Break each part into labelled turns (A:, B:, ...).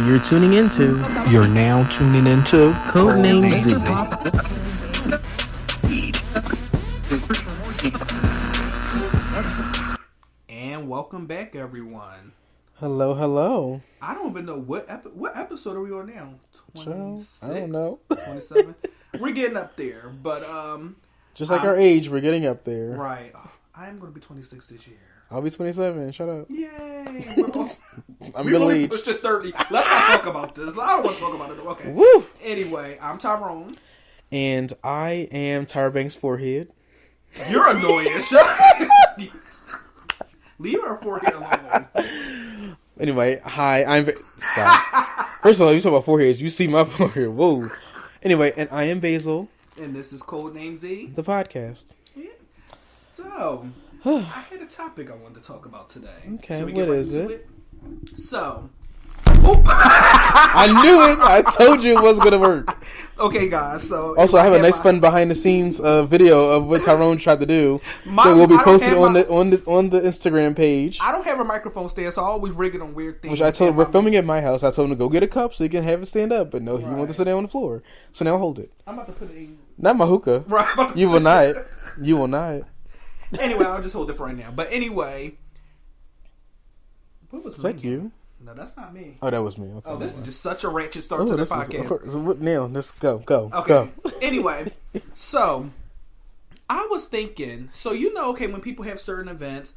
A: You're tuning into.
B: You're now tuning into
A: CodenameZ.
B: And welcome back, everyone.
C: Hello, hello.
B: I don't even know what episode are we on now? 26?
C: I don't know.
B: 27? We're getting up there, but
C: just like our age, we're getting up there.
B: Right. I am going to be 26 this year.
C: I'll be 27. Shut up.
B: Yay!
C: I'm middle-aged.
B: Pushed to 30. Let's not talk about this. I don't want to talk about it. Okay.
C: Woo!
B: Anyway, I'm Tyrone.
C: And I am Tyra Banks' forehead.
B: You're annoying. Leave her forehead alone.
C: Anyway, hi. Stop. First of all, you talk about foreheads. You see my forehead. Whoa. Anyway, and I am Basil.
B: And this is CodenameZ,
C: the podcast.
B: Yeah. So, I had a topic I wanted to talk about today.
C: Okay,
B: Shall we get
C: what
B: right
C: is
B: into
C: it?
B: So,
C: I knew it. I told you it wasn't gonna work.
B: Okay, guys. So
C: also, I have a nice fun behind the scenes video of what Tyrone tried to do that will be posted on the Instagram page.
B: I don't have a microphone stand, so I always rig it on weird things.
C: Which I told we're filming at my house. I told him to go get a cup so he can have it stand up, but no, he wanted to sit down on the floor. So now I'll hold it.
B: I'm about to put it in.
C: Not my hookah.
B: Right.
C: You will not. You will not.
B: Anyway, I'll just hold it for right now. But anyway, what was
C: that? You?
B: No, that's not me.
C: Oh, that was me. Okay.
B: Oh, this is just such a ratchet start to the podcast.
C: Now, let's go.
B: Okay.
C: Go.
B: Anyway, so I was thinking, okay, when people have certain events,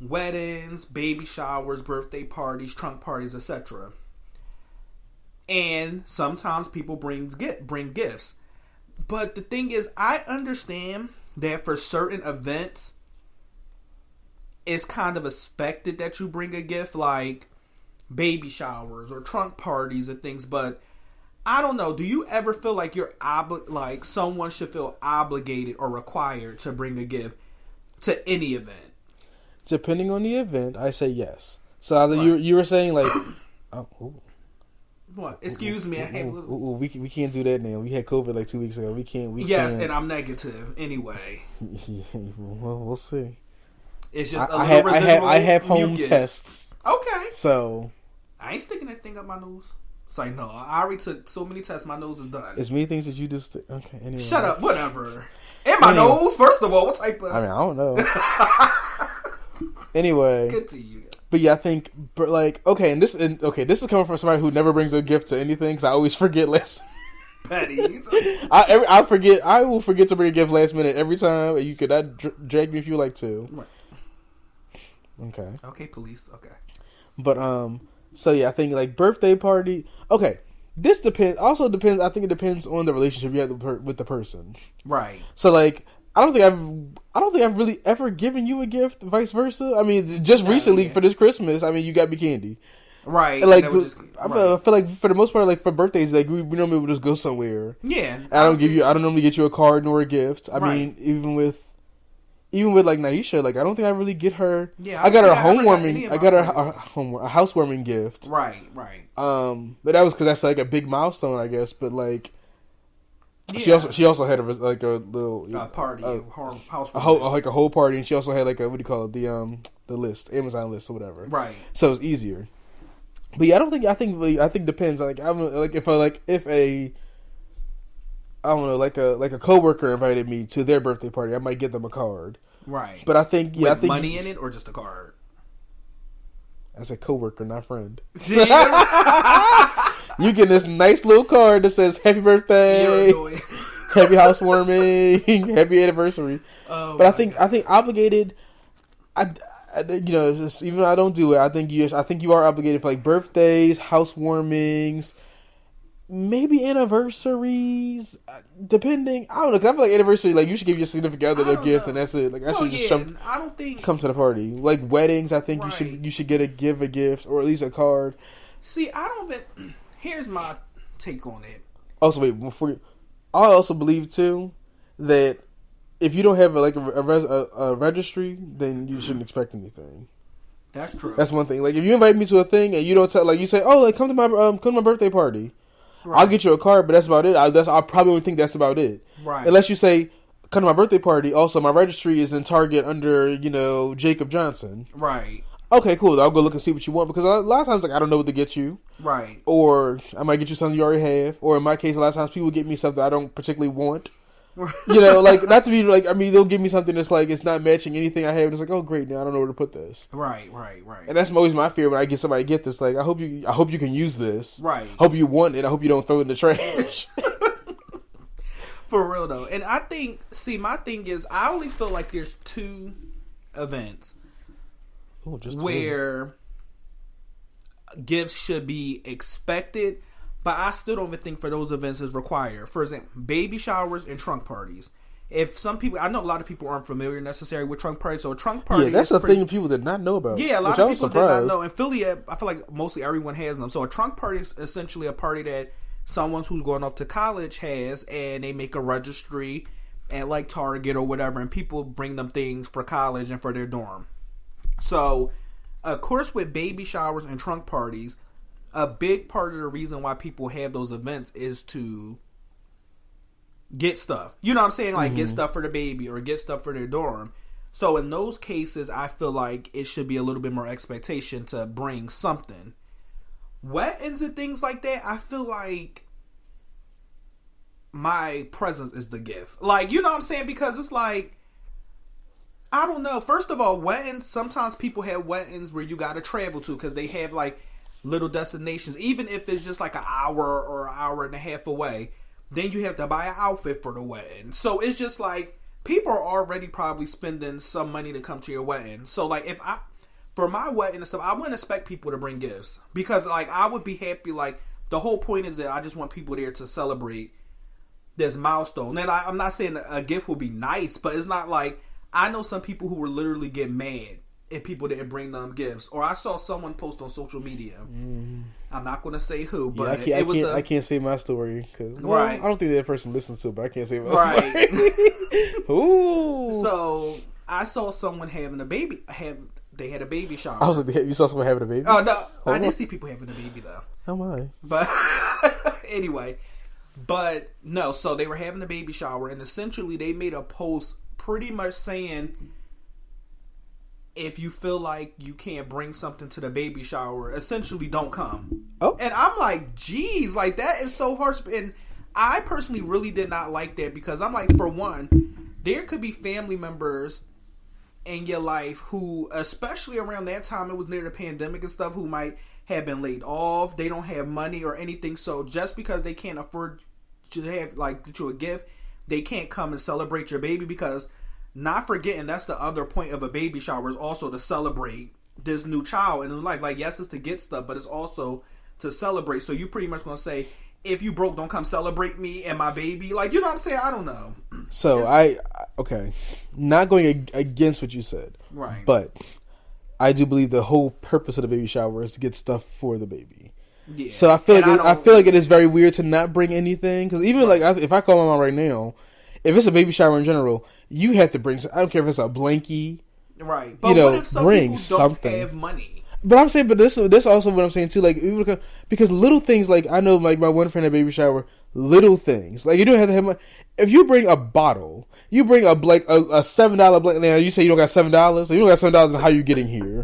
B: weddings, baby showers, birthday parties, trunk parties, etc., and sometimes people bring gifts. But the thing is, I understand that for certain events, it's kind of expected that you bring a gift, like baby showers or trunk parties and things. But I don't know. Do you ever feel like like someone should feel obligated or required to bring a gift to any event?
C: Depending on the event, I say yes. So you were saying like,
B: What? Excuse me. I have a little...
C: we can't do that now. We had COVID like 2 weeks ago. We can't.
B: Yes, and I'm negative anyway.
C: Yeah, well, we'll see.
B: It's just
C: I have home
B: mucus.
C: tests.
B: Okay.
C: So
B: I ain't sticking that thing up my nose. It's like, no, I already took so many tests. My nose is done.
C: It's many things that you just... Okay, anyway.
B: Shut up. Whatever. And my nose, first of all. What type of...
C: I mean, I don't know. Anyway.
B: Good to you.
C: But yeah, I think, and this is coming from somebody who never brings a gift to anything, because I always forget last...
B: Petty.
C: I forget. I will forget to bring a gift last minute every time, and you could not drag me if you like to.
B: Right.
C: Okay.
B: Okay, police. Okay.
C: But, so yeah, I think, like, birthday party... Okay, this depends... Also depends... I think it depends on the relationship you have with the person.
B: Right.
C: So, like... I don't think I've really ever given you a gift, vice versa. I mean, just recently for this Christmas, I mean, you got me candy.
B: Right.
C: And like, I feel like for the most part, like for birthdays, like we normally would just go somewhere.
B: Yeah.
C: I don't normally get you a card nor a gift. I mean, even with like Naisha, like I don't think I really get her. Yeah. I got her a housewarming gift.
B: Right.
C: But that was because that's like a big milestone, I guess. But like.
B: Yeah.
C: She also had a little
B: party, house
C: like a whole party, and she also had like a, what do you call it, the list, Amazon list or whatever.
B: Right.
C: So it's easier. But yeah, I think depends. Like if a I don't know, like a coworker invited me to their birthday party, I might get them a card.
B: Right.
C: But I think
B: with money in it or just a card.
C: As a coworker, not friend. You get this nice little card that says "Happy Birthday," "Happy Housewarming," "Happy Anniversary." But I think obligated. Just, even though I don't do it, I think you are obligated for like birthdays, housewarmings, maybe anniversaries. Depending, I don't know. Cause I feel like anniversary, like you should give your significant other a gift, and that's it. Like I should just come to the party. Like weddings, I think you should give a gift or at least a card.
B: See, here's my take on it.
C: Also, wait, I also believe too that if you don't have a registry, then you shouldn't expect anything.
B: That's true.
C: That's one thing. Like if you invite me to a thing and you don't tell, like you say, oh, like come to my birthday party, right. I'll get you a card, but that's about it. I probably would think that's about it.
B: Right.
C: Unless you say, come to my birthday party. Also, my registry is in Target under Jacob Johnson.
B: Right.
C: Okay, cool. I'll go look and see what you want because a lot of times, like, I don't know what to get you.
B: Right.
C: Or I might get you something you already have. Or in my case, a lot of times people get me something I don't particularly want. You know, like, not to be like, I mean, they'll give me something that's like, it's not matching anything I have. And it's like, oh, great, now I don't know where to put this.
B: Right.
C: And that's always my fear when I get somebody to get this. Like, I hope you can use this.
B: Right.
C: Hope you want it. I hope you don't throw it in the trash.
B: For real, though. And I think, my thing is, I only feel like there's 2 events where gifts should be expected, but I still don't even think for those events is required. For example, baby showers and trunk parties. If some people, I know a lot of people aren't familiar necessarily with trunk parties, so a trunk party,
C: yeah, that's a thing people did not know about.
B: Yeah, a lot of people did not know. In Philly, I feel like mostly everyone has them. So a trunk party is essentially a party that someone who's going off to college has, and they make a registry at like Target or whatever, and people bring them things for college and for their dorm. So, of course, with baby showers and trunk parties, a big part of the reason why people have those events is to get stuff. You know what I'm saying? Like, get stuff for the baby or get stuff for their dorm. So, in those cases, I feel like it should be a little bit more expectation to bring something. Weddings and things like that, I feel like my presence is the gift. Like, you know what I'm saying? Because it's like, I don't know. First of all, weddings, sometimes people have weddings where you got to travel to because they have like little destinations. Even if it's just like an hour or an hour and a half away, then you have to buy an outfit for the wedding. So it's just like, people are already probably spending some money to come to your wedding. So like, for my wedding and stuff, I wouldn't expect people to bring gifts because like, I would be happy. Like, the whole point is that I just want people there to celebrate this milestone. And I'm not saying a gift would be nice, but it's not like, I know some people who would literally get mad if people didn't bring them gifts. Or I saw someone post on social media. I'm not going to say who, but
C: I can't say my story because
B: right.
C: I don't think that person listens to it, but I can't say my story. Ooh.
B: So I saw someone having a baby. They had a baby shower.
C: I was like, you saw someone having a baby?
B: Oh no, I did see people having a baby though.
C: How am I?
B: But anyway, but no. So they were having a baby shower, and essentially they made a post pretty much saying, if you feel like you can't bring something to the baby shower, essentially don't come.
C: Oh.
B: And I'm like, geez, like that is so harsh. And I personally really did not like that because I'm like, for one, there could be family members in your life who, especially around that time, it was near the pandemic and stuff, who might have been laid off. They don't have money or anything. So just because they can't afford to have, like, get you a gift, they can't come and celebrate your baby, because not forgetting that's the other point of a baby shower, is also to celebrate this new child in life. Like, yes, it's to get stuff, but it's also to celebrate. So you pretty much gonna say, if you broke, don't come celebrate me and my baby. Like, you know what I'm saying? I don't know.
C: So okay, not going against what you said,
B: right?
C: But I do believe the whole purpose of the baby shower is to get stuff for the baby. Yeah. So I feel like it is very weird to not bring anything, because even like if I call my mom right now, if it's a baby shower in general, you have to bring. I don't care if it's a blankie,
B: right? But what if some
C: bring
B: people don't
C: something.
B: Have money?
C: But I'm saying, but this also what I'm saying too. Like, even because little things, like I know, like my one friend at baby shower, little things like you don't have to have money. If you bring a bottle, you bring a $7 blank. Now you say you don't got $7, so you don't got $7. And how you getting here?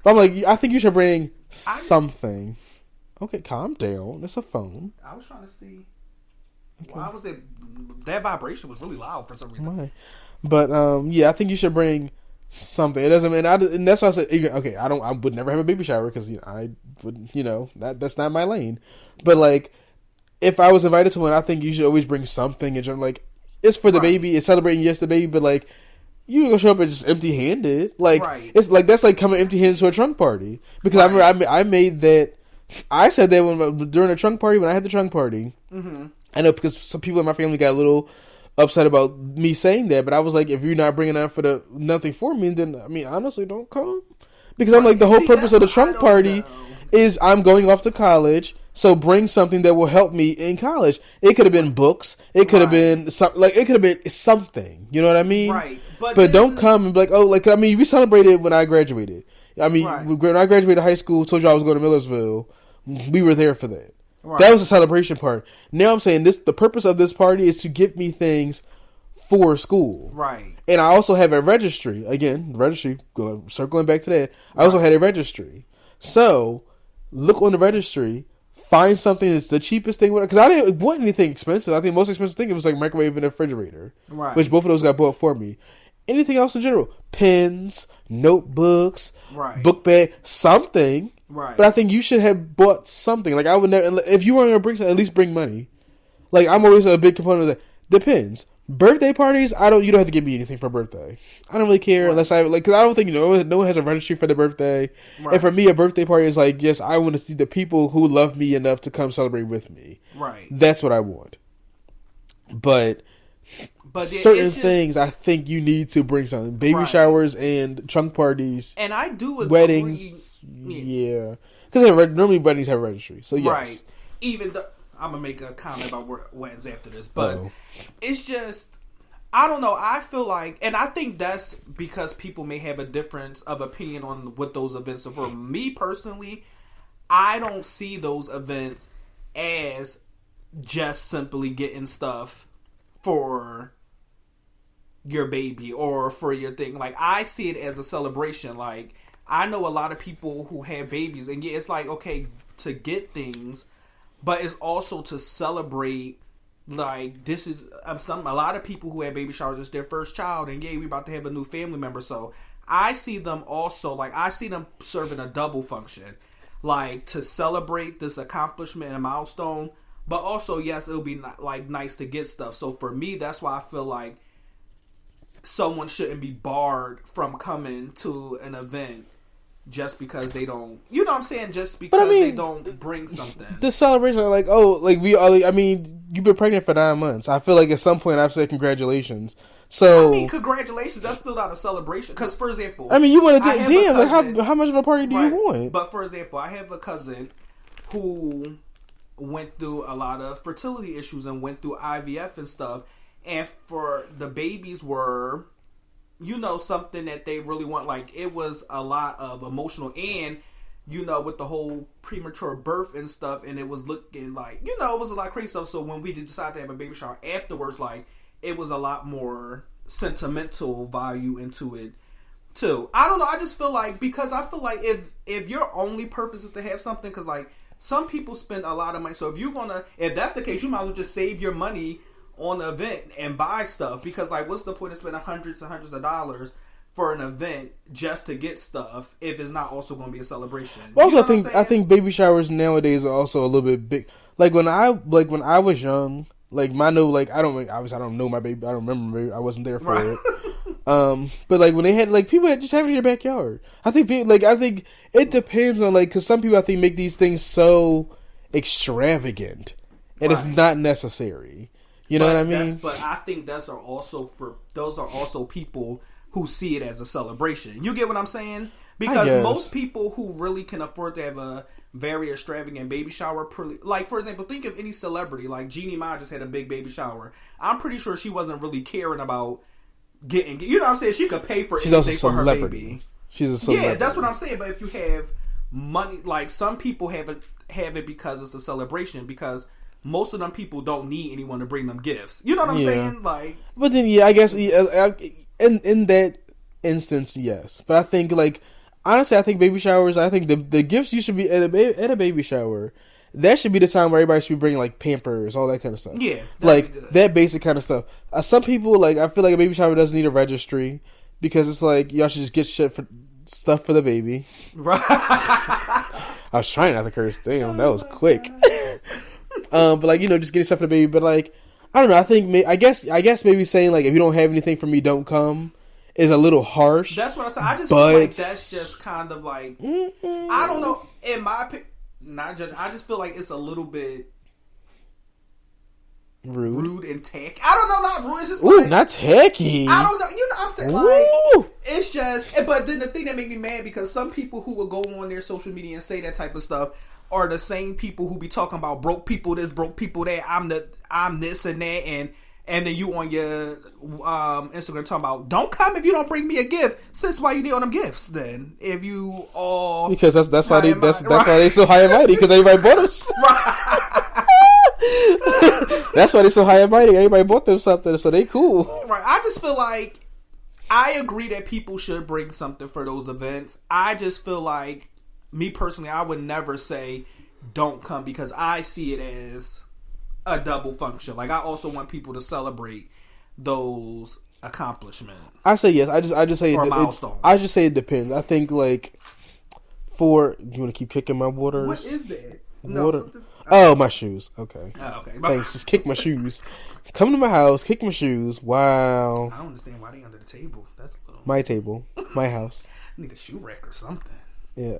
C: But I'm like, I think you should bring something. Okay, calm down. It's a phone.
B: I was trying to see. Okay. Why was it? That vibration was really loud for some reason. Right.
C: But yeah, I think you should bring something. It doesn't mean and that's why I said, okay, I would never have a baby shower because I would, that's not my lane. But like, if I was invited to one, I think you should always bring something. And like, it's for the baby, it's celebrating the baby, but like, you gonna show up and just empty handed. Like, it's like that's like coming empty handed to a trunk party. Because I remember I made that. I said that during the trunk party, when I had the trunk party. Mm-hmm. I know, because some people in my family got a little upset about me saying that, but I was like, if you're not bringing that for nothing for me, then I mean, honestly, don't come. Because I'm like, the whole purpose of the trunk party is I'm going off to college, so bring something that will help me in college. It could have been books. It could have been it could have been something. You know what I mean?
B: Right.
C: But don't come and be like, oh, like, I mean, we celebrated when I graduated. I mean, when I graduated high school, told you I was going to Millersville. We were there for that. Right. That was the celebration part. Now I'm saying the purpose of this party is to give me things for school. Right. And I also have a registry. Again, circling back to that, I also had a registry. So look on the registry, find something that's the cheapest thing. Because I didn't want anything expensive. I think the most expensive thing it was like microwave and a refrigerator,
B: Right.
C: which both of those got bought for me. Anything else in general, pens, notebooks,
B: Right.
C: book bag, something.
B: Right.
C: But I think you should have bought something. Like I would never, if you weren't gonna bring something, at least bring money. Like I'm always a big component of that. Depends. Birthday parties, you don't have to give me anything for birthday. I don't really care unless because I don't think no one has a registry for their birthday.
B: Right.
C: And for me, a birthday party is like, yes, I want to see the people who love me enough to come celebrate with me.
B: Right.
C: That's what I want. But certain things, I think you need to bring something. Baby showers and trunk parties.
B: And I do agree.
C: Weddings. Yeah. Because normally weddings have a registry. So yes.
B: Right. Even though, I'm going to make a comment about weddings after this. But it's just, I don't know. I feel like, and I think that's because people may have a difference of opinion on what those events are. For me personally, I don't see those events as just simply getting stuff for your baby or for your thing. Like, I see it as a celebration. Like, I know a lot of people who have babies, and yeah, it's like, okay, to get things, but it's also to celebrate. Like, this is a lot of people who have baby showers, it's their first child, and yeah, we about to have a new family member. So I see them also, like, I see them serving a double function, like, to celebrate this accomplishment and a milestone, but also, yes, it'll be like nice to get stuff. So for me, that's why I feel like someone shouldn't be barred from coming to an event just because they don't, you know what I'm saying? Just because they don't bring something. The
C: celebration, like, you've been pregnant for 9 months. I feel like at some point I've said congratulations. So,
B: I mean, congratulations, that's still not a celebration. Because, for example,
C: you want to, like, how much of a party do you want?
B: But, for example, I have a cousin who went through a lot of fertility issues and went through IVF and stuff. And for the babies were, something that they really want. Like, it was a lot of emotional and, with the whole premature birth and stuff, and it was looking like, it was a lot of crazy stuff. So when we decided to have a baby shower afterwards, like, it was a lot more sentimental value into it too. I don't know. I just feel like, because I feel like if your only purpose is to have something, because like some people spend a lot of money. So if that's the case, you might as well just save your money on the event and buy stuff, because like, what's the point of spending hundreds and hundreds of dollars for an event just to get stuff if it's not also going to be a celebration?
C: Also, I think baby showers nowadays are also a little bit big. Like when I was young, like I don't know my baby. I don't remember my baby. I wasn't there for it. But like when they had, like, people had just have it in your backyard. I think it depends on, like, because some people I think make these things so extravagant and it's not necessary. You know what I mean?
B: But I think those are also people who see it as a celebration. You get what I'm saying? Because most people who really can afford to have a very extravagant baby shower, like, for example, think of any celebrity. Like, Jeannie Mai just had a big baby shower. I'm pretty sure she wasn't really caring about getting, you know what I'm saying? She could pay for anything for her baby.
C: She's a celebrity.
B: Yeah, that's what I'm saying. But if you have money, like, some people have it because it's a celebration, because most of them people don't need anyone to bring them gifts. You know what I'm saying? Like,
C: but then, I guess in that instance, yes. But I think, like, honestly, I think baby showers, I think the gifts you should be at a baby shower, that should be the time where everybody should be bringing, like, Pampers, all that kind of stuff.
B: Yeah,
C: like that basic kind of stuff. Some people, like, I feel like a baby shower doesn't need a registry, because it's like, y'all should just get stuff for the baby. Right. I was trying not to curse. Damn, that was quick. But like, just getting stuff for the baby. But like, I don't know. I think I guess maybe saying, like, if you don't have anything for me, don't come, is a little harsh.
B: That's what I said. I just feel like that's just kind of like, I don't know. In my opinion, not judge. I just feel like it's a little bit rude and tacky. I don't know, not rude. It's just like,
C: not tacky.
B: I don't know. You know what I'm saying? Like, it's just. But then the thing that made me mad, because some people who will go on their social media and say that type of stuff are the same people who be talking about broke people this, broke people that. I'm this and that, and then you on your Instagram talking about, don't come if you don't bring me a gift. Since why you need all them gifts then? If you all,
C: because that's why they so high and mighty, because everybody bought us. Right. That's why they so high and mighty. Everybody bought them something, so they cool.
B: Right. I just feel like, I agree that people should bring something for those events. I just feel like me personally, I would never say don't come because I see it as a double function. Like, I also want people to celebrate those accomplishments.
C: I say yes. I just say
B: milestone.
C: I just say it depends. I think like for you want to keep kicking my waters.
B: What is that?
C: Water. Oh, my shoes. Okay.
B: Oh, okay.
C: Thanks. Just kick my shoes. Come to my house. Kick my shoes. Wow.
B: I don't understand why they under the table. That's a little...
C: My table. My house.
B: Need a shoe rack or something.
C: Yeah.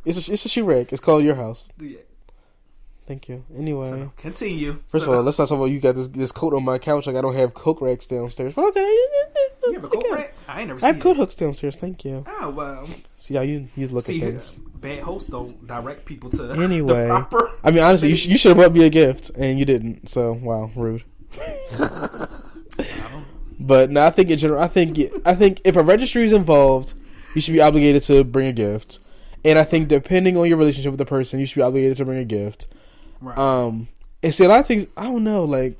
C: It's a shoe rack. It's called your house.
B: Yeah.
C: Thank you. Anyway,
B: so, continue.
C: First of all, let's not talk about you got this coat on my couch. Like I don't have coat racks downstairs. But okay.
B: You have a coat rack? I ain't never seen it.
C: I have coat hooks downstairs. Thank you.
B: Oh well.
C: See how you look at things.
B: Bad hosts don't direct people to
C: anyway.
B: The proper.
C: I mean, honestly, you should have brought me a gift, and you didn't. So wow, rude. But no, I think in general, I think if a registry is involved, you should be obligated to bring a gift. And I think depending on your relationship with the person, you should be obligated to bring a gift. Right. And see, a lot of things, I don't know, like,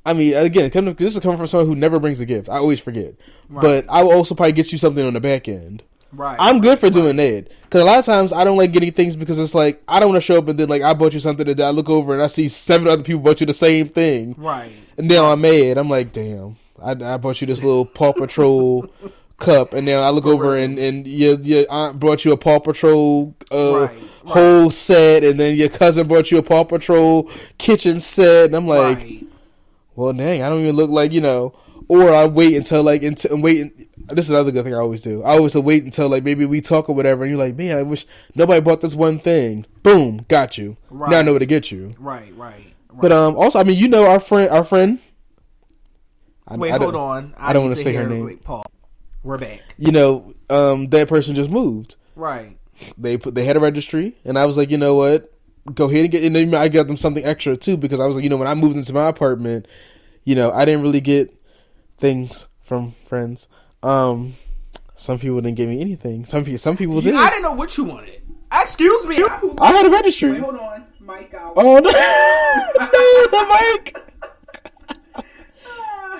C: I mean, again, this is coming from someone who never brings a gift. I always forget. Right. But I will also probably get you something on the back end. Right. I'm good for doing that. Because a lot of times I don't like getting things because it's like, I don't want to show up and then, like, I bought you something and then I look over and I see 7 other people bought you the same thing. Right. And now I'm mad. I'm like, damn, I bought you this little Paw Patrol cup, and now I look over and your aunt brought you a Paw Patrol whole set, and then your cousin brought you a Paw Patrol kitchen set, and I'm like, well, dang, I don't even look like, or I wait until this is another good thing I always do. I always wait until like maybe we talk or whatever, and you're like, man, I wish nobody bought this one thing. Boom, got you. Right. Now I know where to get you. Right. But also, I mean, our friend.
B: Wait, hold on.
C: I don't want to say her name.
B: Wait, Paul. We're back.
C: That person just moved. Right. They had a registry, and I was like, you know what? Go ahead and get. And then I got them something extra too, because I was like, when I moved into my apartment, I didn't really get things from friends. Some people didn't give me anything. Some people did.
B: I didn't know what you wanted. Excuse me.
C: I had a registry.
B: Wait, hold on, Mike.
C: Oh no, no, the mic.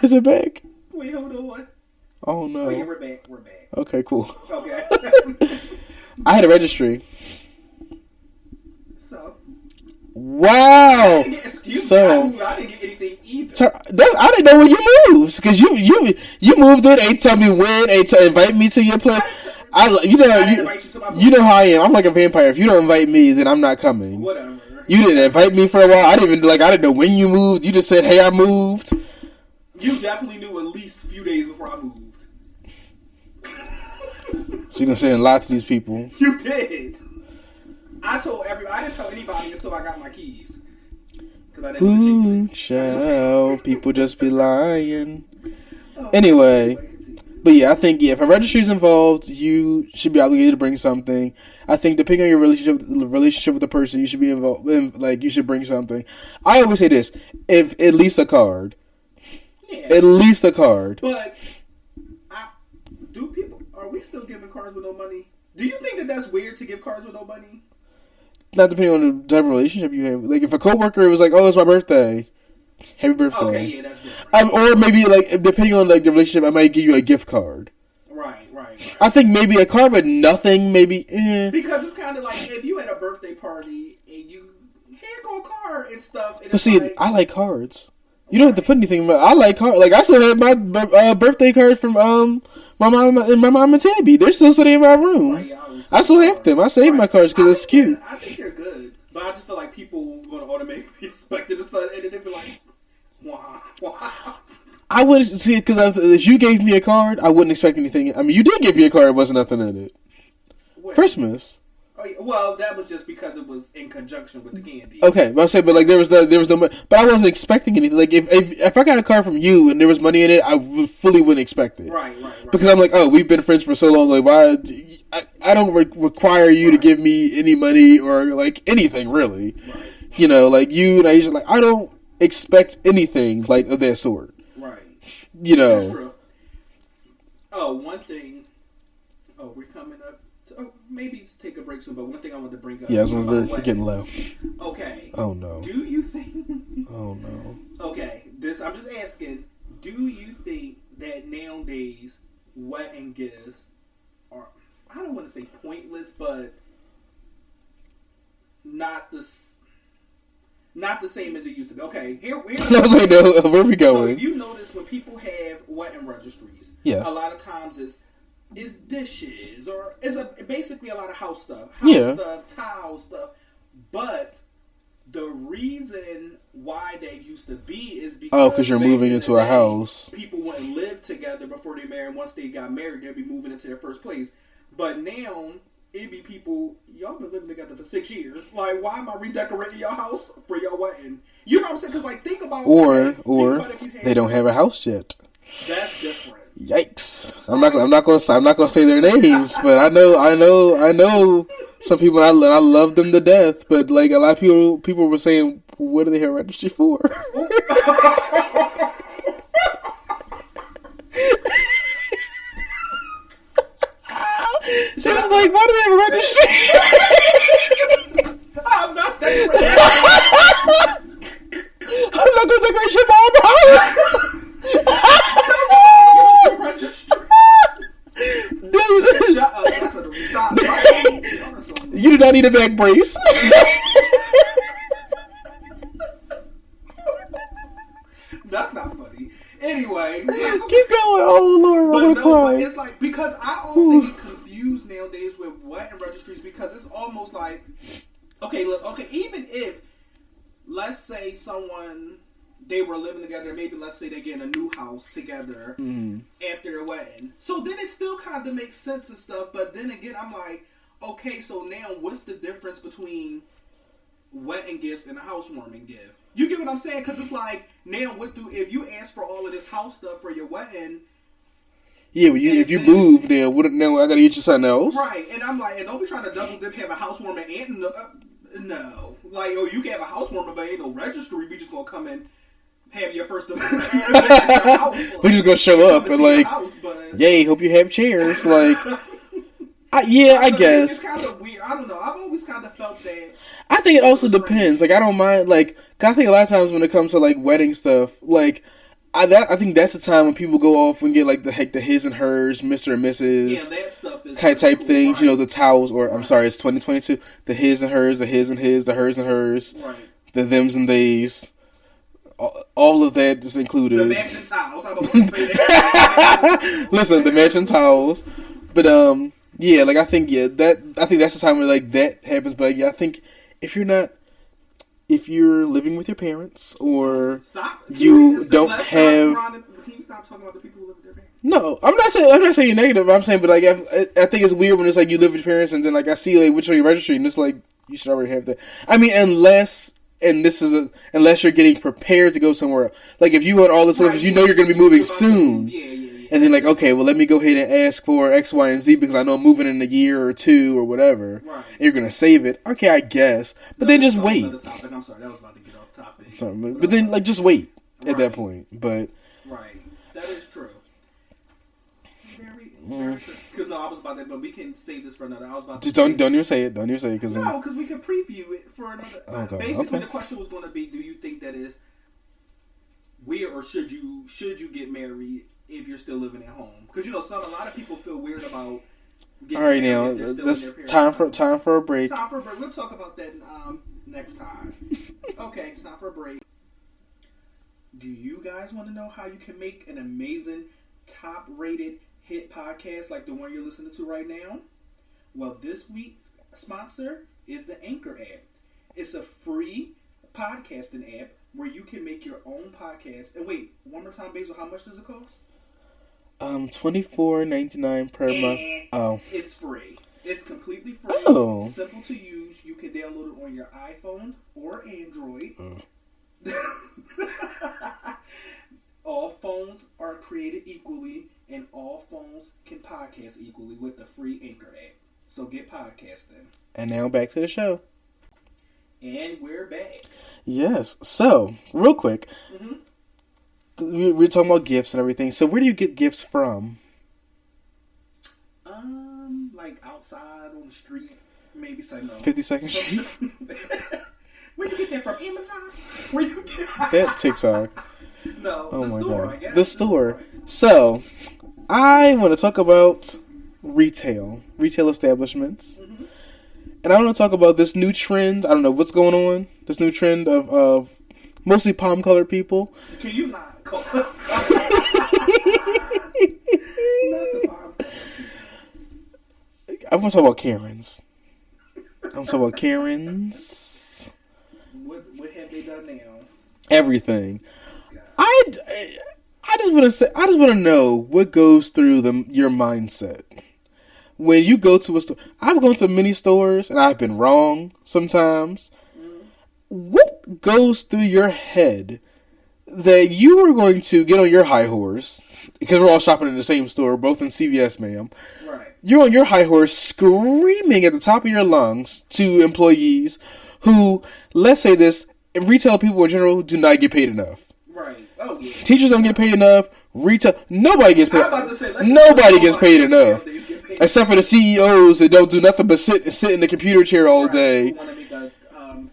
C: Is it back?
B: Wait, hold on.
C: Oh no.
B: Wait, we're back.
C: Okay, cool.
B: Okay.
C: I had a registry.
B: So.
C: Wow.
B: I didn't get anything either.
C: I didn't know when you moved, because you moved in. Ain't tell me when. Ain't invite me to your place. You know how I am. I'm like a vampire. If you don't invite me, then I'm not coming.
B: Whatever.
C: You didn't invite me for a while. I didn't know when you moved. You just said, "Hey, I moved."
B: You definitely knew at least a few days before I moved.
C: So you're gonna say a lot to these people.
B: You did. I told everybody. I didn't tell anybody until I got my keys. Because I didn't
C: child, people just be lying. Anyway, but yeah, I think if a registry is involved, you should be obligated to bring something. I think depending on your relationship with the person, you should be involved. Like you should bring something. I always say this: if at least a card. Yeah. At least a card.
B: But are we still giving cards with no money? Do you think that that's weird to give cards with no money?
C: Not depending on the type of relationship you have. Like if a coworker was like, "Oh, it's my birthday. Happy birthday."
B: Okay, yeah, that's different.
C: Or maybe like depending on like the relationship, I might give you a gift card. Right. I think maybe a card with nothing, maybe.
B: Because it's kind of like if you had a birthday party and you here go a card and stuff. And
C: but see, I like cards. You don't have to put anything. But I like cards. Like I still have my birthday cards from my mom and Tabby. They're still sitting in my room. Right, yeah, I still have them. I save my cards because it's cute.
B: I think they're good, but I just feel like people going to automatically expect it to sudden, and then they be like, "Wow."
C: I wouldn't see it because if you gave me a card, I wouldn't expect anything. I mean, you did give me a card. There wasn't nothing in it. Where? Christmas.
B: Oh, yeah. Well, that was just because it was in conjunction with the candy.
C: Okay, but I say, but like there was no, but I wasn't expecting anything. Like if I got a card from you and there was money in it, I fully wouldn't expect it. Right. Because I'm like, oh, we've been friends for so long. Like, why? I don't require you to give me any money or like anything really. Right. Like you and I usually like I don't expect anything like of that sort. Right.
B: That's true. Oh, one thing. Oh, we're coming up. Maybe take a break soon, but one thing I want to bring up.
C: Yeah, we're getting low.
B: Okay.
C: Oh no.
B: Do you think?
C: Oh no.
B: Okay, I'm just asking. Do you think that nowadays wedding gifts are, I don't want to say pointless, but not the same as it used to be. Okay, here
C: I was like, no, where are we
B: so
C: going?
B: if you notice when people have wedding registries,
C: yes,
B: a lot of times it's dishes or it's basically a lot of house stuff, stuff, tile stuff. But the reason why that used to be is because
C: you're moving into a house.
B: People wouldn't live together before they married. Once they got married, they'd be moving into their first place. But now it'd be people, y'all been living together for 6 years. Like, why am I redecorating your house for your wedding? You know what I'm saying? Because like, think about
C: or they don't have a house yet.
B: That's different.
C: Yikes! I'm not gonna say their names, but I know some people. I love them to death, but like a lot of people were saying, what do they have a registry for? They was like, why do they have a registry?
B: I'm not decorating.
C: I'm not gonna decorate your mom's house. Dude,
B: shut up. Stop.
C: You do not need a back brace.
B: That's not funny. Anyway,
C: keep going. Oh Lord, I'm gonna cry.
B: But it's like because I always get confused nowadays with wedding registries because it's almost like even if let's say they were living together, maybe let's say they get in a new house together after their wedding. So then it still kind of makes sense and stuff. But then again, I'm like, okay, so now what's the difference between wedding gifts and a housewarming gift? You get what I'm saying? Because it's like, now if you ask for all of this house stuff for your wedding?
C: Yeah, well, if you move, then now I gotta get you something else.
B: Right, and I'm like, and don't be trying to double dip, have a housewarming and no. Like, you can have a housewarming, but ain't no registry. We just gonna come in. Have your first event in your house.
C: We're just gonna show up and like, yay! Hope you have chairs. Like, I guess
B: it's kind of weird. I don't know. I've always kind of felt that.
C: I think it also depends. Like, I don't mind. Like, I think a lot of times when it comes to like wedding stuff, like, I think that's the time when people go off and get like the his and hers, Mr. and Mrs.
B: that stuff is
C: type
B: cool,
C: things.
B: right.
C: You know, the towels, or I'm sorry, it's 2022. The his and hers, the his and his, the hers and hers,
B: right.
C: The thems and theys. All of that is included.
B: The matching towels. I'm about to say that.
C: Listen, the matching towels. But yeah, like I think that's the time where like that happens. But yeah, I think if you're living with your parents or you don't have.
B: Can you stop talking about the people who live with their parents?
C: No, I'm not saying negative. I'm saying, but like I think it's weird when it's like you live with your parents and then like I see like which one you registry and it's like you should already have that. I mean, unless you're getting prepared to go somewhere. Like if you want all this stuff, if you know you're going to be moving soon, and then like okay, well let me go ahead and ask for X, Y, and Z because I know I'm moving in a year or two or whatever. Right. And you're going to save it. Okay, I guess, but then just wait.
B: I'm sorry, that was about to get off topic.
C: Sorry, but then like just wait at that point. But
B: right, that is true. Very true. Because no, I was about that, but we can save this for another. I was about to
C: just don't even say it. Don't even say it because
B: because we can preview it for another.
C: Okay,
B: basically, the question was going to be: do you think that is weird, or should you get married if you're still living at home? Because a lot of people feel weird about.
C: All right, now this time for a break.
B: Time for a break. We'll talk about that next time. Okay, it's time for a break. Do you guys want to know how you can make an amazing, top-rated hit podcast like the one you're listening to right now? Well, this week's sponsor is the Anchor app. It's a free podcasting app where you can make your own podcast. And wait, one more time, Basil, how much does it cost?
C: $24.99 per month. Oh,
B: it's free. It's completely free.
C: Oh,
B: simple to use. You can download it on your iPhone or Android. All phones are created equally, and all phones can podcast equally with the free Anchor app. So get podcasting.
C: And now back to the show.
B: And we're back.
C: Yes. So, real quick, we're talking about gifts and everything. So, where do you get gifts from?
B: Like outside on the street, maybe say no.
C: 52nd Street.
B: Where you get that from? Amazon? Where you get
C: that TikTok?
B: No,
C: oh
B: the
C: my
B: store,
C: God.
B: I guess.
C: The store. So, I want to talk about retail establishments. Mm-hmm. And I want to talk about this new trend. I don't know what's going on. This new trend of mostly palm-colored people.
B: Can you not call
C: I want to talk about Karens. I'm talking about Karens.
B: What have they done now?
C: Everything. I just want to say. I just want to know what goes through your mindset when you go to a store. I've gone to many stores and I've been wrong sometimes. Mm-hmm. What goes through your head that you are going to get on your high horse, because we're all shopping in the same store, both in CVS, ma'am. Right. You're on your high horse screaming at the top of your lungs to employees who, let's say this, retail people in general do not get paid enough.
B: Right. Oh, yeah.
C: Teachers don't get paid enough. Nobody gets paid. Nobody gets paid enough. Except for the CEOs that don't do nothing but sit in the computer chair all day.
B: Who want to make a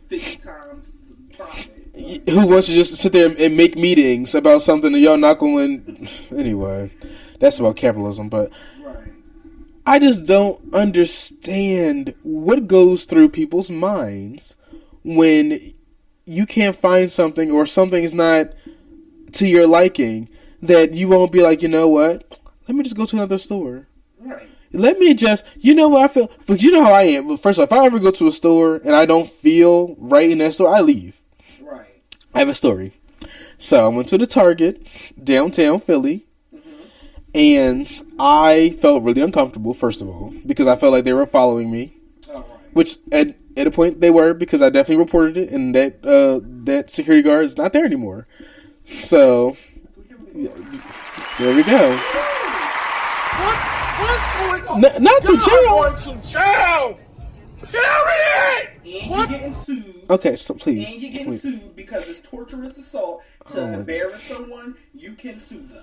B: 50 times profit.
C: Who wants to just sit there and make meetings about something that y'all not going... Anyway, that's about capitalism, but...
B: Right.
C: I just don't understand what goes through people's minds when you can't find something or something is not to your liking, that you won't be like, you know what? Let me just go to another store.
B: Right.
C: Let me just, you know what I feel? But you know how I am. But first off, if I ever go to a store and I don't feel right in that store, I leave.
B: Right.
C: I have a story. So I went to the Target, downtown Philly, and I felt really uncomfortable, first of all, because I felt like they were following me.
B: Oh, right.
C: Which, at a point, they were, because I definitely reported it, and that security guard is not there anymore. So, there we go.
D: What's going on?
C: Not the jail.
D: Going to jail. Period.
B: And you're getting sued.
C: Okay, so please.
B: And you're getting sued because it's torturous assault to embarrass someone. You can sue them.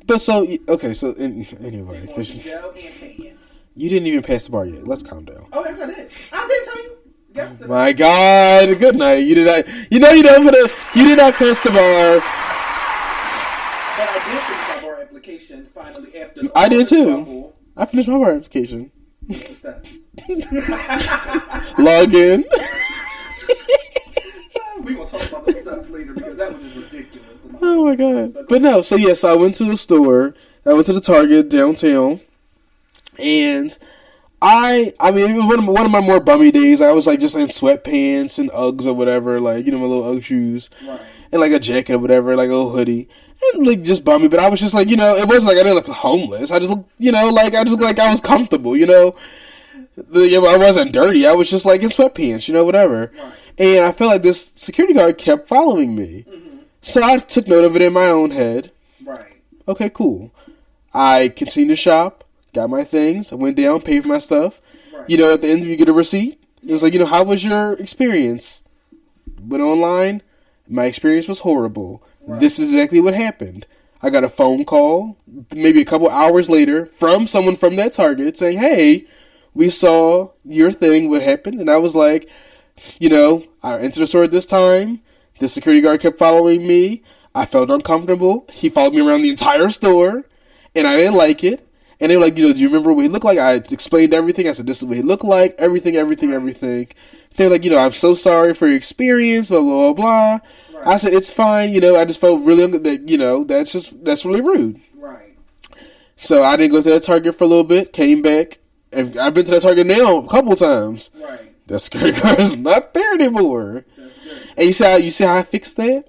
C: But so, okay, so anyway.
B: Jail and paying.
C: You didn't even pass the bar yet. Let's calm down.
B: Oh, yes, I did. I did tell you yesterday.
C: My God. Good night. You did not. You did not pass the bar.
B: But I did finish my bar application finally after.
C: I did too. I finished my bar application.
B: What's the steps?
C: Log in.
B: We gonna talk about the steps later because that was just ridiculous.
C: Oh my God. But no, so yes, I went to the store. I went to the Target downtown, and I mean, it was one of my more bummy days. I was like just in sweatpants and Uggs or whatever, like, you know, my little Ugg shoes, right, and like a jacket or whatever, like a little hoodie, and like just bummy. But I was just like, you know, it wasn't like I didn't look homeless. I just looked, you know, like I just looked like I was comfortable, you know. I wasn't dirty. I was just like in sweatpants, you know, whatever. Right. And I felt like this security guard kept following me. Mm-hmm. So I took note of it in my own head.
B: Right.
C: Okay, cool. I continued to shop, got my things, I went down, paid for my stuff. Right. You know, at the end you get a receipt. It was like, you know, how was your experience? Went online. My experience was horrible. Right. This is exactly what happened. I got a phone call, maybe a couple hours later, from someone from that Target saying, hey, we saw your thing, what happened? And I was like, you know, I entered the store at this time. The security guard kept following me. I felt uncomfortable. He followed me around the entire store, and I didn't like it. And they were like, you know, do you remember what he looked like? I explained everything. I said, this is what he looked like. Everything. They were like, you know, I'm so sorry for your experience, blah, blah, blah, blah. Right. I said, it's fine. You know, I just felt really, you know, that's really rude.
B: Right.
C: So I didn't go to that Target for a little bit, came back. And I've been to that Target now a couple times.
B: Right.
C: That security guard is not there anymore. And you see how I fixed that?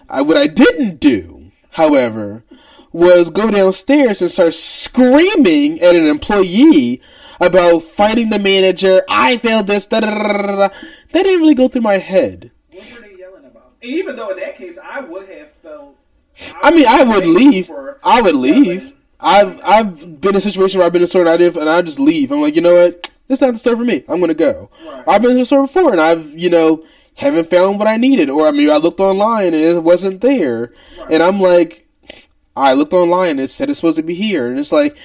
C: What I didn't do, however, was go downstairs and start screaming at an employee about fighting the manager. I failed this. Da, da, da, da, da. That didn't really go through my head.
B: What were they yelling about? Even though in that case, I would have felt.
C: I would leave. I would leave. I've been in a situation where I've been in a store and I just leave. I'm like, you know what? This is not the store for me. I'm going to go. Right. I've been to the store before and I've, you know, haven't found what I needed. Or, I mean, I looked online and it wasn't there. Right. And I'm like, I looked online and it said it's supposed to be here. And it's like,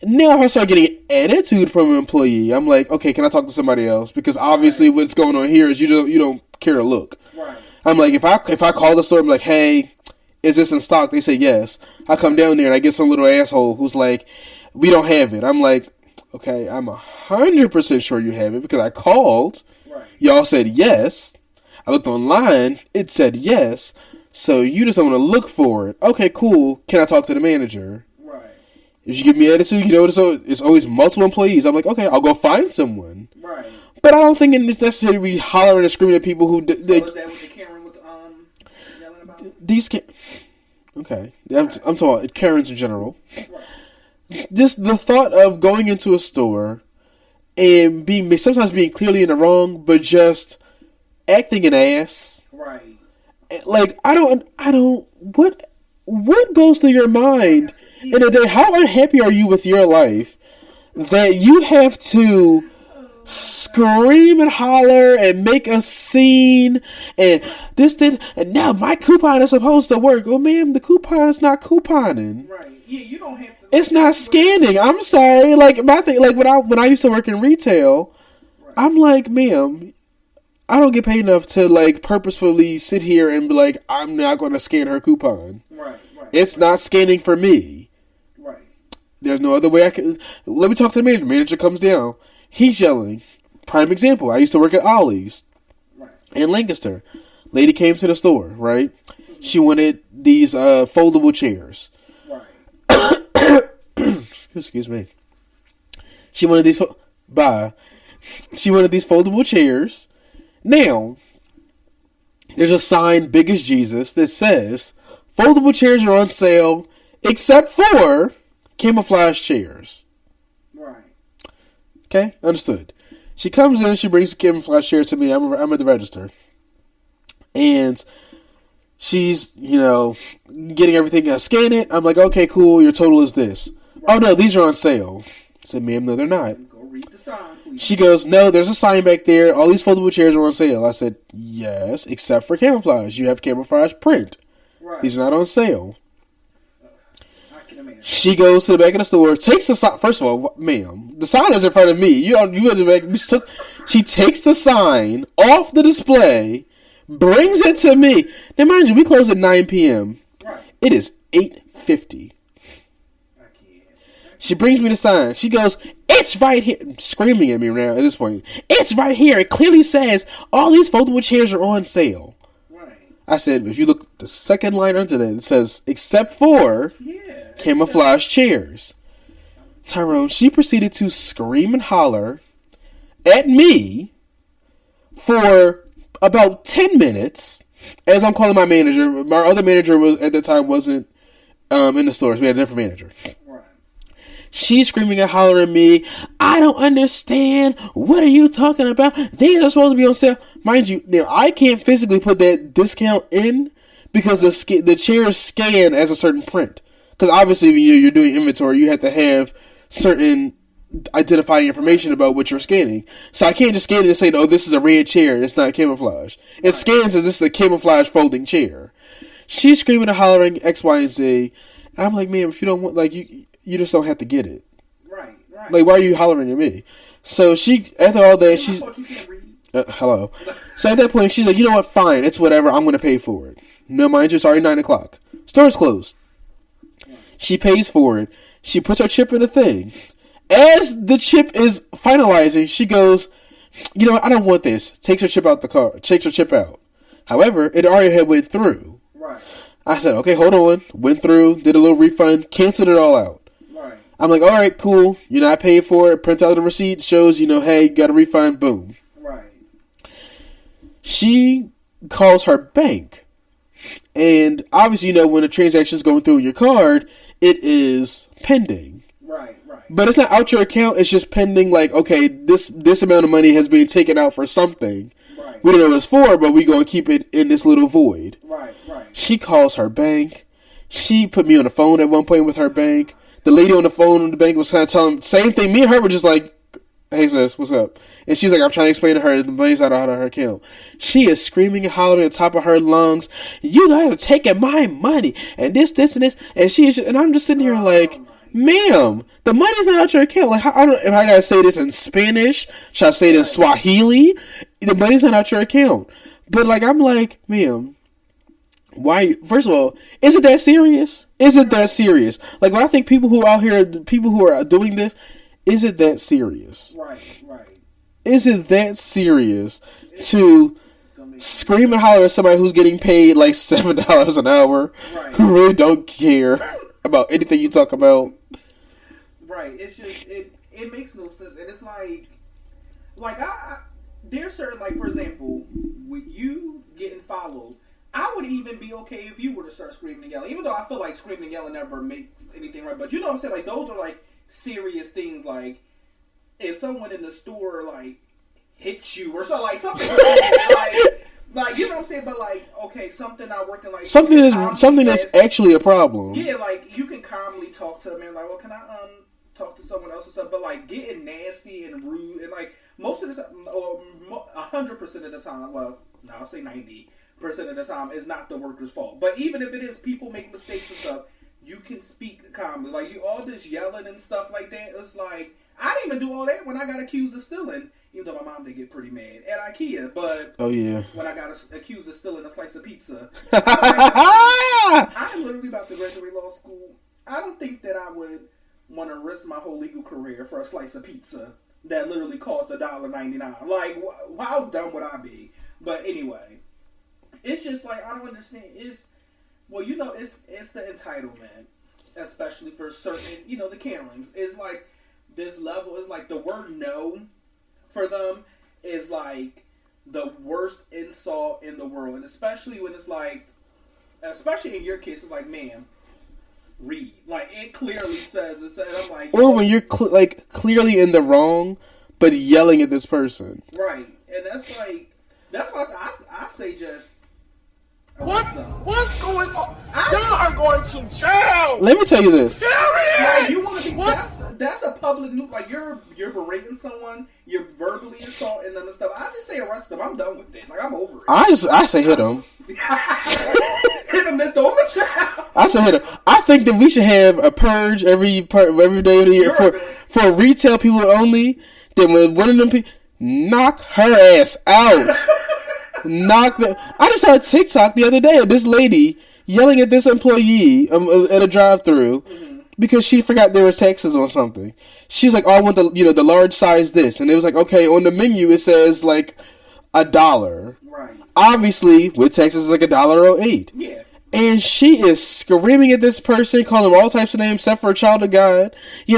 C: now if I start getting attitude from an employee, I'm like, okay, can I talk to somebody else? Because obviously what's going on here is you don't care to look. Right. I'm like, if I call the store, I'm like, hey, is this in stock? They say yes. I come down there and I get some little asshole who's like, we don't have it. I'm like, okay, I'm 100% sure you have it because I called.
B: Right.
C: Y'all said yes. I looked online. It said yes. So you just don't want to look for it. Okay, cool. Can I talk to the manager?
B: Right.
C: If you give me attitude, it's always multiple employees. I'm like, okay, I'll go find someone.
B: Right.
C: But I don't think it's necessary to be hollering and screaming at people who...
B: So is that what the Karen was yelling about?
C: These... Okay. I'm talking about Karens in general. Right. Just the thought of going into a store and sometimes being clearly in the wrong, but just acting an ass.
B: Right.
C: Like, I don't, what goes through your mind in a day? How unhappy are you with your life that you have to scream and holler and make a scene and and now my coupon is supposed to work. Well, ma'am, the coupon's not couponing.
B: Right. Yeah, you don't have to.
C: It's not scanning. I'm sorry. Like my thing, like when I used to work in retail, right. I'm like, ma'am, I don't get paid enough to like purposefully sit here and be like, I'm not going to scan her coupon.
B: Right.
C: It's not scanning for me.
B: Right.
C: There's no other way I can. Let me talk to the manager. Manager comes down. He's yelling. Prime example. I used to work at Ollie's in Lancaster. Lady came to the store. Right. She wanted these foldable chairs. Excuse me. She wanted these foldable chairs. Now, there's a sign big as Jesus that says foldable chairs are on sale except for camouflage chairs. Right. Okay, understood. She comes in, she brings the camouflage chair to me. I'm at the register. And she's, getting everything. Scan it. I'm like, okay, cool. Your total is this. Right. Oh, no, these are on sale. I said, ma'am, no, they're not.
B: Go read the sign, please.
C: She goes, no, there's a sign back there. All these foldable chairs are on sale. I said, yes, except for camouflage. You have camouflage print. Right. These are not on sale.
B: I can imagine.
C: She goes to the back of the store, takes the sign. First of all, ma'am, the sign is in front of me. She takes the sign off the display, brings it to me. Now, mind you, we close at 9 p.m.
B: Right.
C: It is 8:50. She brings me the sign. She goes, it's right here. Screaming at me now at this point. It's right here. It clearly says all these foldable chairs are on sale. Right. I said, if you look the second line under that, it says, except for camouflage chairs. Tyrone, she proceeded to scream and holler at me for about 10 minutes as I'm calling my manager. My other manager at the time wasn't in the stores. We had a different manager. She's screaming and hollering at me. I don't understand. What are you talking about? These are supposed to be on sale. Mind you, now I can't physically put that discount in because the chairs scan as a certain print. Because obviously, when you're doing inventory, you have to have certain identifying information about what you're scanning. So I can't just scan it and say, "Oh, this is a red chair. It's not camouflage." It scans as this is a camouflage folding chair. She's screaming and hollering X, Y, and Z. And I'm like, ma'am, if you don't want, like, you just don't have to get it. Right. Like, why are you hollering at me? So she, after all that, she's... hello. So at that point, she's like, you know what, fine, it's whatever, I'm going to pay for it. No, mind you, it's already 9 o'clock. Store's closed. She pays for it. She puts her chip in the thing. As the chip is finalizing, she goes, you know what, I don't want this. Takes her chip out the car. Takes her chip out. However, it already had went through. Right. I said, okay, hold on. Went through, did a little refund, canceled it all out. Right. I'm like, all right, cool. I paid for it. Print out the receipt. Shows, hey, you got a refund. Boom. Right. She calls her bank. And obviously, when a transaction is going through your card, it is pending. Right. But it's not out your account. It's just pending, like, okay, this amount of money has been taken out for something. Right. We don't know what it's for, but we're going to keep it in this little void. Right. She calls her bank. She put me on the phone at one point with her bank. The lady on the phone in the bank was kind of telling same thing. Me and her were just like, hey sis, what's up? And she's like, I'm trying to explain to her that the money's not out of her account. She is screaming and hollering at the top of her lungs, you guys are taking my money and this and this. And I'm just sitting here like, ma'am, the money's not out your account. Like, I don't know if I gotta say this in Spanish. Should I say it in Swahili? The money's not out your account. But like, I'm like, ma'am, Why? First of all, is it that serious? Is it that serious? Like, when I think people who are doing this, is it that serious?
B: Right.
C: Is it that serious to scream and holler at somebody who's getting paid like $7 an hour, who really don't care about anything you talk about?
B: Right. It's just it makes no sense, and it's like I there's certain, like, for example, with you getting followed, I would even be okay if you were to start screaming and yelling, even though I feel like screaming and yelling never makes anything right. But you know what I'm saying? Like, those are like serious things. Like, if someone in the store like hits you or something, like something like you know what I'm saying? But like, okay, something not working, like
C: something that's actually a problem.
B: Yeah, like you can calmly talk to them and like, well, can I talk to someone else or something? But like getting nasty and rude and like most of the time, or 100% of the time, well, no, I'll say 90% of the time, is not the worker's fault. But even if it is, people make mistakes and stuff, you can speak calmly. Like, you all this yelling and stuff like that, it's like, I didn't even do all that when I got accused of stealing, even though my mom did get pretty mad at IKEA. But
C: oh yeah,
B: when I got accused of stealing a slice of pizza, I'm literally about to graduate law school. I don't think that I would want to risk my whole legal career for a slice of pizza that literally cost $1.99. Like, how dumb would I be? But anyway, it's just like, I don't understand. It's the entitlement, especially for certain, the Karens. It's like this level is like the word no for them is like the worst insult in the world, and especially when it's like, especially in your case, it's like, ma'am, read. Like, it clearly says it. And I'm like,
C: or when you're clearly in the wrong, but yelling at this person.
B: Right, and that's why I say just.
D: What's going on? Y'all are going to jail.
C: Let me tell you this.
B: Like, you want to be that's a public nuisance. Like, you're berating someone, you're verbally assaulting them and stuff. I just say arrest them. I'm done with it. Like, I'm over it.
C: I say hit them.
B: Hit them and throw them in jail.
C: I say hit them. I think that we should have a purge every day of the year for retail people only. Then when one of them people knock her ass out. I just saw a TikTok the other day of this lady yelling at this employee at a drive-thru because she forgot there was taxes on something. She was like, "Oh, I want the large size this," and it was like, "Okay, on the menu it says like $1." Right. Obviously, with taxes, it's like $1.08. Yeah. And she is screaming at this person, calling him all types of names except for a child of God. You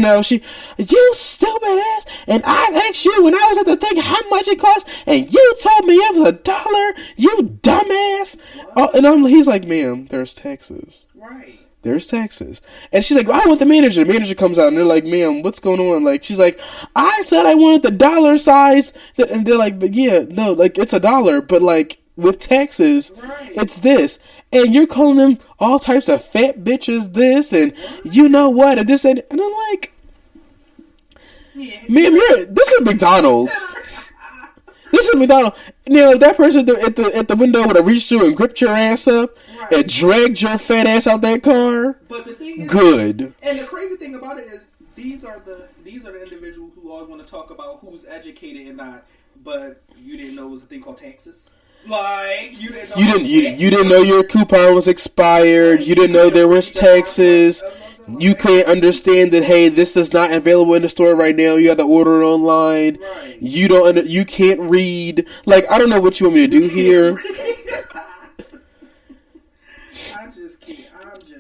C: stupid ass. And I asked you when I was at the thing how much it cost, and you told me it was $1. You dumbass. He's like, ma'am, there's taxes. Right. There's taxes. And she's like, I want the manager. The manager comes out and they're like, ma'am, what's going on? Like, she's like, I said I wanted the dollar size. And they're like, but yeah, no, like, it's $1. But like, with taxes, it's this. And you're calling them all types of fat bitches this, and you know what, and this, and I'm like, ma'am, this is McDonald's. This is McDonald's. If that person at the window would have reached through and gripped your ass up and dragged your fat ass out that car,
B: but the thing is,
C: good.
B: And the crazy thing about it is, these are the individuals who always want to talk about who's educated and not, but you didn't know it was a thing called taxes. Like, you didn't know you didn't know your coupon was expired. You didn't know there was taxes. You can't understand that, hey, this is not available in the store right now. You have to order it online. Right. You can't read. Like, I don't know what you want me to do here.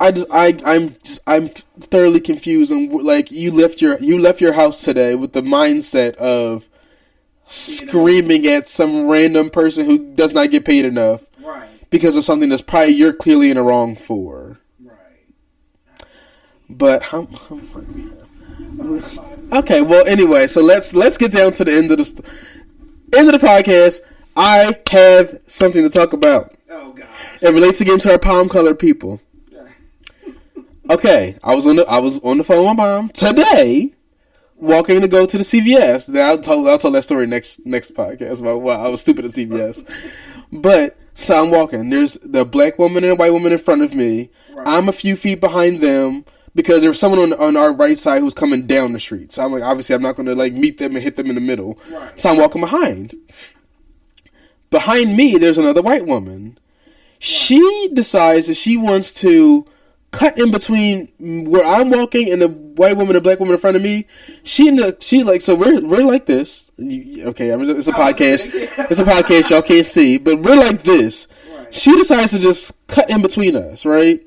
B: I'm thoroughly confused. And like, you left your house today with the mindset of screaming at some random person who does not get paid enough, right? Because of something that's probably you're clearly in the wrong for, right? But how okay, well, anyway, so let's get down to the end of the podcast. I have something to talk about. Oh gosh! It relates again to our palm colored people. Okay, I was on the phone with my mom today. Walking to go to the CVS. I'll tell that story next podcast about why I was stupid at CVS. But so I'm walking. There's the black woman and a white woman in front of me. Right. I'm a few feet behind them because there was someone on our right side who's coming down the street. So I'm like, obviously, I'm not going to like meet them and hit them in the middle. Right. So I'm walking behind. Behind me, there's another white woman.
C: She decides that she wants to cut in between where I'm walking and the white woman and black woman in front of me. So we're like this. Okay, I mean, it's a podcast. It's a podcast. Y'all can't see, but we're like this.
B: Right.
C: She decides to just cut in between us, right?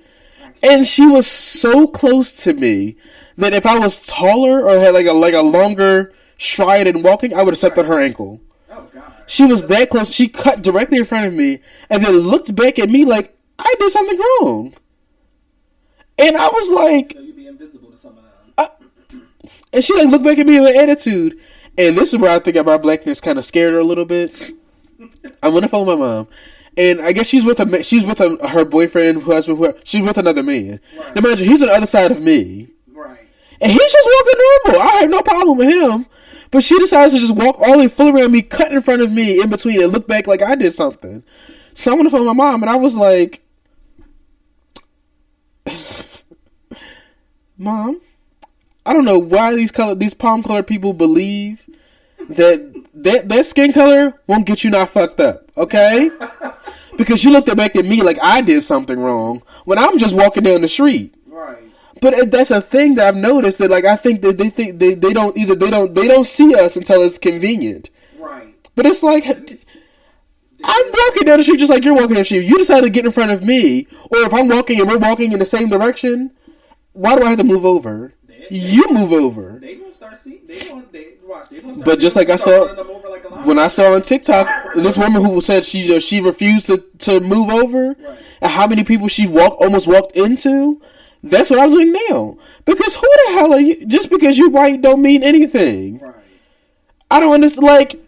C: And she was so close to me that if I was taller or had like a longer stride in walking, I would have stepped on her ankle.
B: Oh God.
C: She was that close. She cut directly in front of me and then looked back at me like I did something wrong. And I was like,
B: you'd be invisible to someone else.
C: And she like looked back at me with attitude. And this is where I think my blackness kind of scared her a little bit. I'm on the phone with my mom, and I guess she's with her boyfriend, husband, she's with another man.
B: Right.
C: Now, imagine he's on the other side of me,
B: Right.
C: and he's just walking normal. I have no problem with him, but she decides to just walk all the way full around me, cut in front of me, in between, and look back like I did something. So I'm on the phone with my mom, and I was like, Mom, I don't know why these palm colored people believe that skin color won't get you not fucked up, okay? Because you looked back at me like I did something wrong when I'm just walking down the street.
B: Right.
C: But that's a thing that I've noticed that like I think that they don't see us until it's convenient.
B: Right.
C: But it's like I'm walking down the street just like you're walking down the street. You decide to get in front of me, or if I'm walking and we're walking in the same direction, why do I have to move over? You move over.
B: They gonna start seeing.
C: But just like I saw, when I saw on TikTok, this woman who said she refused to move over,
B: right.
C: And how many people she almost walked into, that's what I'm doing now. Because who the hell are you? Just because you're white don't mean anything.
B: Right.
C: I don't understand. Like,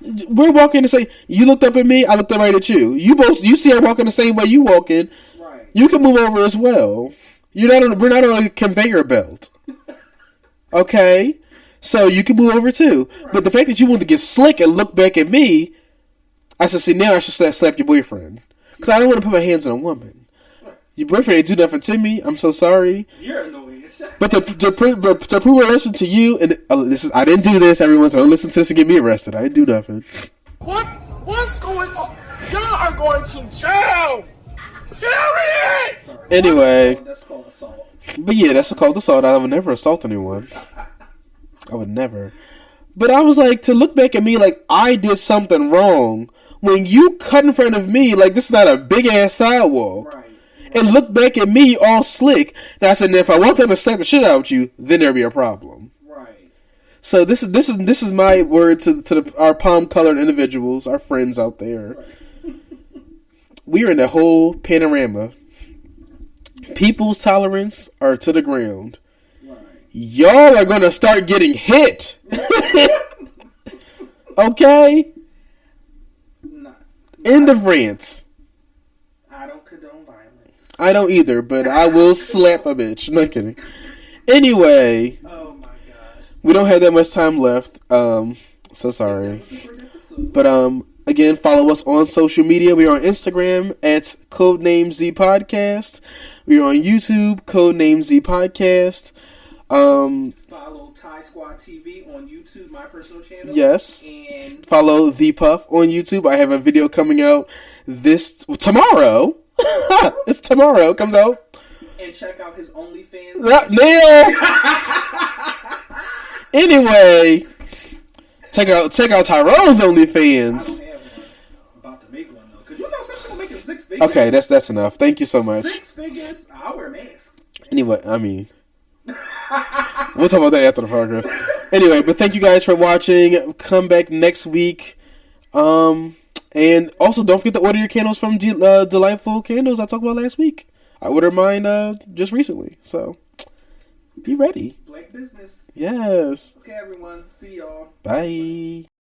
C: we're walking the same. You looked up at me, I looked right at you. You see I'm walking the same way you walking.
B: Right.
C: You can move over as well. We're not on a conveyor belt. Okay? So you can move over too. Right. But the fact that you want to get slick and look back at me, I said, see, now I should slap your boyfriend. Because I don't want to put my hands on a woman. Your boyfriend ain't do nothing to me. I'm so sorry.
B: You're annoying.
C: But to prove a lesson to you, and I didn't do this, everyone, so don't listen to this and get me arrested. I didn't do nothing.
D: What's going on? Y'all are going to jail! Period!
B: Sorry.
C: Anyway.
B: That's called assault.
C: But yeah, that's called assault. I would never assault anyone. I would never. But I was like, to look back at me like I did something wrong when you cut in front of me like this is not a big ass sidewalk.
B: Right.
C: And look back at me all slick. Now I said, if I want them to slap the shit out of you, then there'll be a problem.
B: Right.
C: So this is my word to our palm colored individuals, our friends out there. Right. We are in the whole panorama. People's tolerance are to the ground. Right. Y'all are gonna start getting hit. Okay?
B: Nah.
C: End of rants.
B: I don't condone violence.
C: I don't either, but I will slap a bitch. No kidding. Anyway.
B: Oh my gosh.
C: We don't have that much time left. So sorry. But again, follow us on social media. We are on Instagram at CodenameZ Podcast. We are on YouTube, CodenameZ Podcast.
B: Follow Thai Squad TV on YouTube, my personal channel.
C: Yes.
B: And
C: follow The Puff on YouTube. I have a video coming out tomorrow. It's tomorrow. It comes out.
B: And check out his OnlyFans.
C: Nail. Anyway, check out Tyrone's OnlyFans.
B: I don't have one. I'm about to make one though, because you know some people making 6 figures.
C: Okay, that's enough. Thank you so much.
B: 6 figures. I'll wear a mask.
C: Anyway, I mean, we'll talk about that after the podcast. Anyway, but thank you guys for watching. Come back next week. And also don't forget to order your candles from Delightful Candles I talked about last week. I ordered mine just recently, so be ready.
B: Black business.
C: Yes.
B: Okay, everyone. See y'all.
C: Bye.